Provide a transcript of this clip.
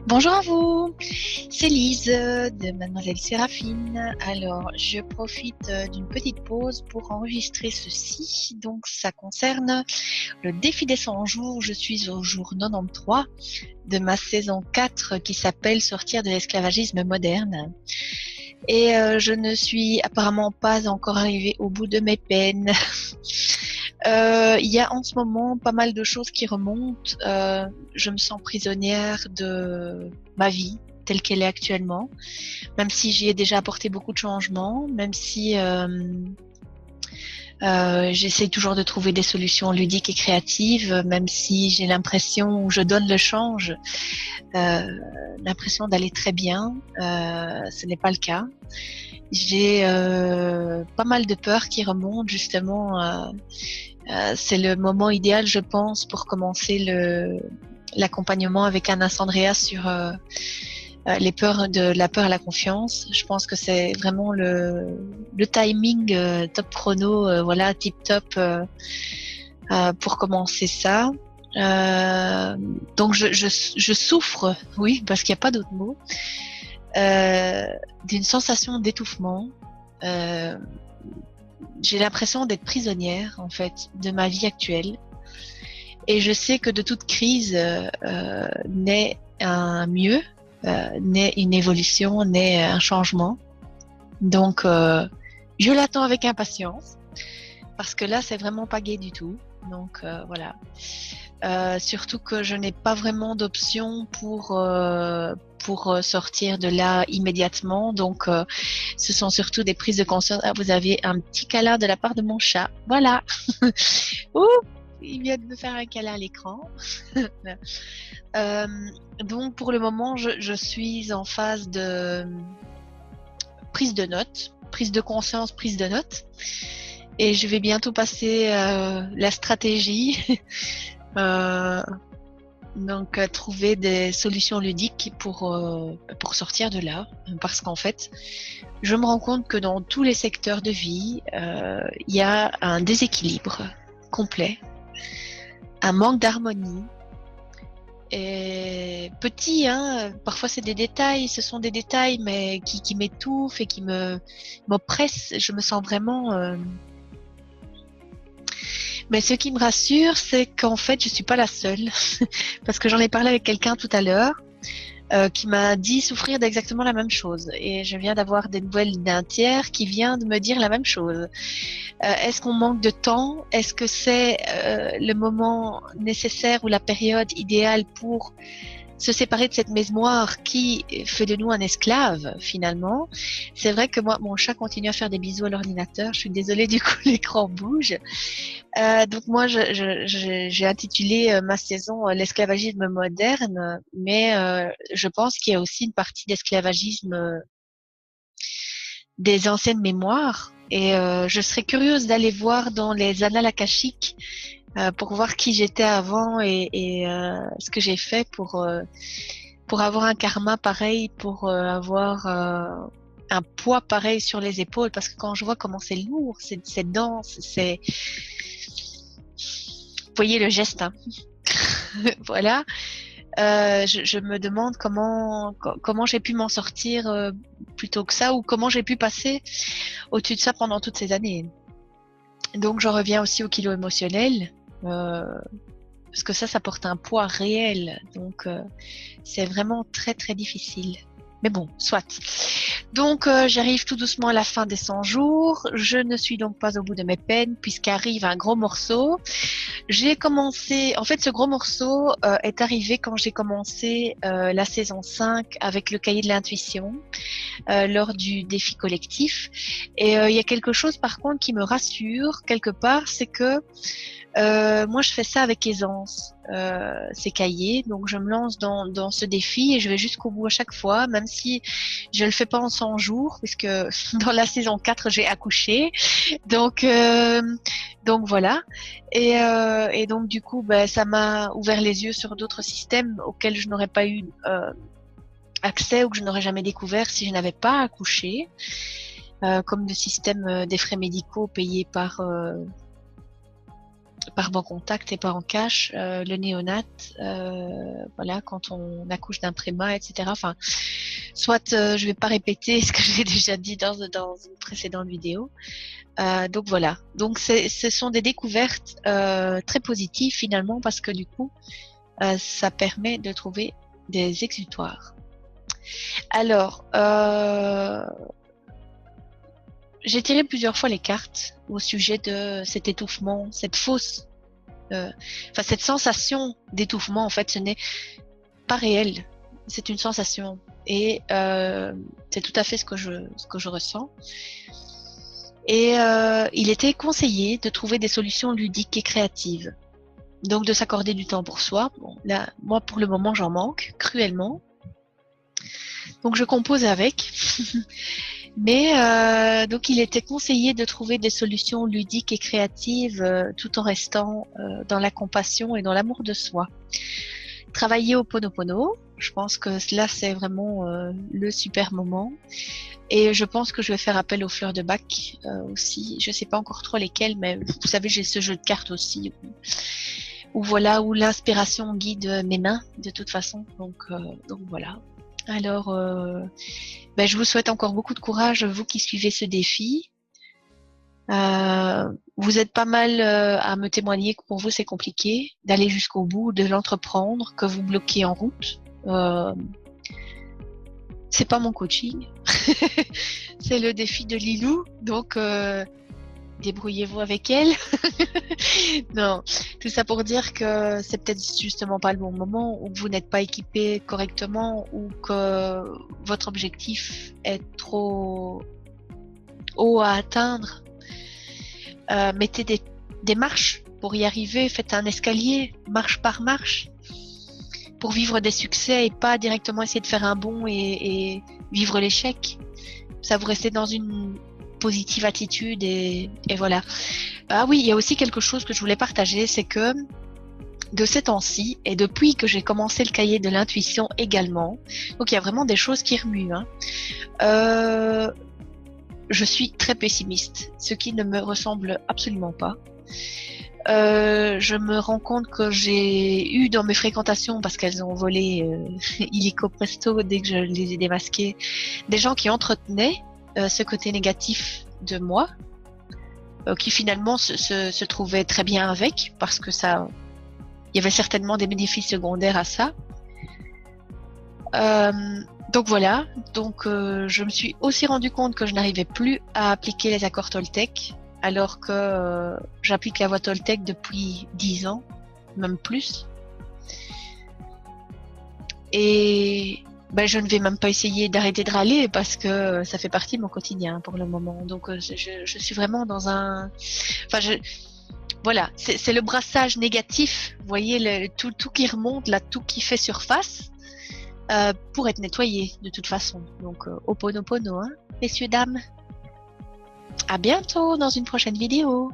Bonjour à vous, c'est Lise de Mademoiselle Séraphine. Alors, je profite d'une petite pause pour enregistrer ceci. Donc, ça concerne le défi des 100 jours. Je suis au jour 93 de ma saison 4 qui s'appelle Sortir de l'esclavagisme moderne. Et je ne suis apparemment pas encore arrivée au bout de mes peines. Il y a en ce moment pas mal de choses qui remontent. Je me sens prisonnière de ma vie telle qu'elle est actuellement, même si j'y ai déjà apporté beaucoup de changements, même si j'essaie toujours de trouver des solutions ludiques et créatives, même si j'ai l'impression, ou je donne le change, l'impression d'aller très bien. Ce n'est pas le cas. J'ai pas mal de peurs qui remontent justement. C'est le moment idéal, je pense, pour commencer l'accompagnement avec Anna Sandrea sur les peurs de la peur à la confiance. Je pense que c'est vraiment le timing top chrono, voilà, tip top pour commencer ça. Donc je souffre, oui, parce qu'il n'y a pas d'autre mot, d'une sensation d'étouffement. J'ai l'impression d'être prisonnière, en fait, de ma vie actuelle. Et je sais que de toute crise naît un mieux, naît une évolution, naît un changement. Donc, je l'attends avec impatience, parce que là, c'est vraiment pas gai du tout. Donc, voilà. Surtout que je n'ai pas vraiment d'option pour sortir de là immédiatement. Donc, ce sont surtout des prises de conscience. Ah, vous avez un petit câlin de la part de mon chat. Voilà. Ouh, il vient de me faire un câlin à l'écran. Donc, pour le moment, je suis en phase de prise de notes, prise de conscience, prise de notes. Et je vais bientôt passer la stratégie. Donc trouver des solutions ludiques pour sortir de là, parce qu'en fait je me rends compte que dans tous les secteurs de vie il y a un déséquilibre complet, un manque d'harmonie, et petit, hein, parfois c'est des détails, ce sont des détails mais qui m'étouffent et qui m'oppressent. Je me sens vraiment mais ce qui me rassure, c'est qu'en fait, je suis pas la seule. Parce que j'en ai parlé avec quelqu'un tout à l'heure qui m'a dit souffrir d'exactement la même chose. Et je viens d'avoir des nouvelles d'un tiers qui vient de me dire la même chose. Est-ce qu'on manque de temps? Est-ce que c'est le moment nécessaire ou la période idéale pour se séparer de cette mémoire qui fait de nous un esclave finalement? C'est vrai que moi, mon chat continue à faire des bisous à l'ordinateur. Je suis désolée, du coup, l'écran bouge. Donc moi, j'ai intitulé ma saison l'esclavagisme moderne, mais je pense qu'il y a aussi une partie d'esclavagisme des anciennes mémoires. Et je serais curieuse d'aller voir dans les annales akashiques pour voir qui j'étais avant et ce que j'ai fait pour avoir un karma pareil, pour avoir un poids pareil sur les épaules. Parce que quand je vois comment c'est lourd, c'est dense, c'est... Vous voyez le geste, hein. Voilà. Je me demande comment j'ai pu m'en sortir plutôt que ça, ou comment j'ai pu passer au-dessus de ça pendant toutes ces années. Donc j'en reviens aussi au kilo émotionnel, parce que ça porte un poids réel. Donc c'est vraiment très très difficile. Mais bon, soit. Donc j'arrive tout doucement à la fin des 100 jours. Je ne suis donc pas au bout de mes peines puisqu'arrive un gros morceau. J'ai commencé, en fait ce gros morceau est arrivé quand j'ai commencé la saison 5 avec le cahier de l'intuition lors du défi collectif. Et il y a quelque chose par contre qui me rassure quelque part, c'est que moi je fais ça avec aisance, ces cahiers, donc je me lance dans ce défi et je vais jusqu'au bout à chaque fois, même si je le fais pas en 100 jours, puisque dans la saison 4 j'ai accouché, donc voilà, et donc du coup ça m'a ouvert les yeux sur d'autres systèmes auxquels je n'aurais pas eu accès ou que je n'aurais jamais découvert si je n'avais pas accouché, comme le système des frais médicaux payés par bon contact et par en cash, le néonat, voilà, quand on accouche d'un prémat, etc. Enfin, soit je vais pas répéter ce que j'ai déjà dit dans une précédente vidéo. Donc voilà. Donc ce sont des découvertes très positives finalement parce que du coup, ça permet de trouver des exutoires. Alors, j'ai tiré plusieurs fois les cartes au sujet de cet étouffement, cette fausse, enfin cette sensation d'étouffement. En fait, ce n'est pas réel, c'est une sensation et c'est tout à fait ce que je ressens. Et il était conseillé de trouver des solutions ludiques et créatives. Donc de s'accorder du temps pour soi. Bon, là, moi pour le moment j'en manque cruellement. Donc je compose avec. Mais donc il était conseillé de trouver des solutions ludiques et créatives tout en restant dans la compassion et dans l'amour de soi. Travailler au Ho'oponopono, je pense que là c'est vraiment le super moment. Et je pense que je vais faire appel aux fleurs de bac aussi. Je sais pas encore trop lesquelles, mais vous savez j'ai ce jeu de cartes aussi où voilà où l'inspiration guide mes mains de toute façon. Donc voilà. Alors, je vous souhaite encore beaucoup de courage, vous qui suivez ce défi. Vous êtes pas mal à me témoigner que pour vous c'est compliqué d'aller jusqu'au bout, de l'entreprendre, que vous bloquez en route. C'est pas mon coaching, c'est le défi de Lilou, donc débrouillez-vous avec elle. Non, tout ça pour dire que c'est peut-être justement pas le bon moment, ou que vous n'êtes pas équipé correctement, ou que votre objectif est trop haut à atteindre. Mettez des marches pour y arriver, faites un escalier, marche par marche, pour vivre des succès et pas directement essayer de faire un bond et vivre l'échec. Ça, vous restez dans une positive attitude et voilà. Ah oui, il y a aussi quelque chose que je voulais partager, c'est que de ces temps-ci, et depuis que j'ai commencé le cahier de l'intuition également, donc il y a vraiment des choses qui remuent, je suis très pessimiste, ce qui ne me ressemble absolument pas. Je me rends compte que j'ai eu dans mes fréquentations, parce qu'elles ont volé illico presto dès que je les ai démasquées, des gens qui entretenaient ce côté négatif de moi, qui finalement se trouvaient très bien avec, parce que ça, il y avait certainement des bénéfices secondaires à ça. Donc voilà, donc je me suis aussi rendu compte que je n'arrivais plus à appliquer les accords Toltec, alors que j'applique la voie Toltec depuis 10 ans, même plus. Et je ne vais même pas essayer d'arrêter de râler parce que ça fait partie de mon quotidien pour le moment. Donc je suis vraiment dans un... Voilà, c'est le brassage négatif, vous voyez, tout qui remonte, là, tout qui fait surface, pour être nettoyé de toute façon. Donc Ho'oponopono, messieurs, dames. À bientôt dans une prochaine vidéo.